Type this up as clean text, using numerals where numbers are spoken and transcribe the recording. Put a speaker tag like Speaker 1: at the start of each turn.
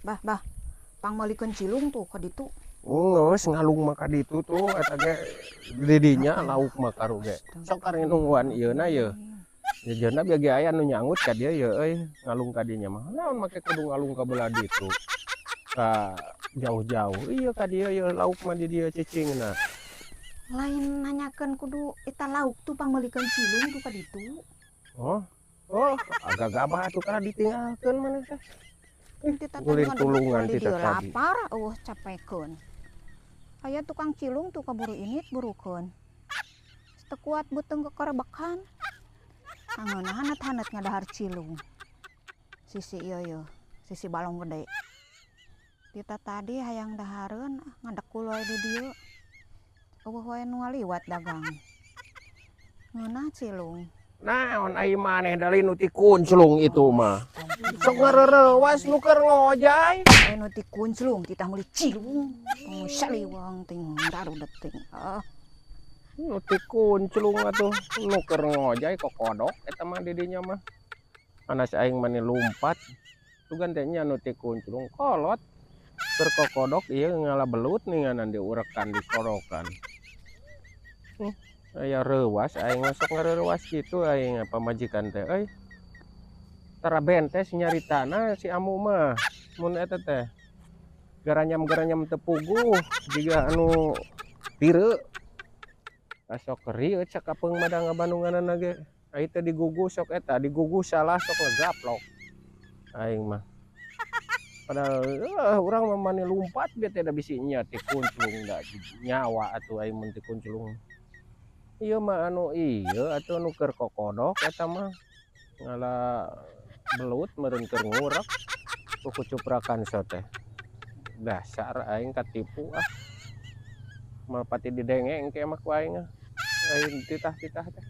Speaker 1: Bah, pangmalikeun cilung tuh ka ditu.
Speaker 2: Geus ngalung mah ka ditu tuh eta ge didinya lauk mah karu ge. Sok ari nungguan ieuna ye. Jejeunna bege aya nu nyangut ka dieu ye euy, ngalung ka dinya mah. Naon make kudu ngalung ka belah ditu. Ka jauh-jauh ieu ka dieu ye lauk mah di dieu cicingna.
Speaker 1: Lain nanyakeun kudu eta lauk tuh pangmalikeun cilung tuh ka ditu.
Speaker 2: Oh. Oh, agak gabah atuh kana ditinggalkeun maneh teh.
Speaker 1: Tita tadi
Speaker 2: Gulir tulungan
Speaker 1: di
Speaker 2: tita
Speaker 1: dieu
Speaker 2: tadi.
Speaker 1: lapar, capekeun. Aya tukang cilung tuh kaburu init burukeun. Teu kuat beuteung kekerebekan. Angeunna hanet-hanet ngadahar cilung. Sisi ieu sisi balong gede. Tita tadi hayang dahareun ngadekul wae di dieu. Eueuh wae nu ngaliwat dagang. Ngeunah cilung.
Speaker 2: Naon ai maneh dari nu ti kunclung itu mah. Sok ngareurewas nu keur ngojay.
Speaker 1: Nu ti kunclung titah meuli cilung. Saliwang ting darudet ting.
Speaker 2: Nu ti kunclung atuh nu keur ngojay kokodok eta mah di dinya mah. Anas aing mani lumpat. Tu gantenya nu ti kunclung kolot. Keur kokodok ieu ngala belut ninganan diurekan dikorokan. Aya reuwas aing mah sok ngareurewas kitu aing pamajikan teh euy. Tara bentes nyaritana si amu mah mun eta teh garanyam-garanyam teu puguh jiga anu tireu. Sok rieuh cakapeung madang bandunganna ge. Ai teh digugu sok eta digugu salah sok ngegaplok. Aing mah. Padahal urang mah mani lumpat ge teh da bisi nya ti kunclung da nyawa atuh aing mun ti kunclung. Ieu mah anu ieu atuh nu keur kokodok eta mah ngala belut meureun keur ngurek ku kucuprakan so teh. Dasar aing katipu ah. Mal pati didenge engke mah ku aing ah. Lain titah-titah teh.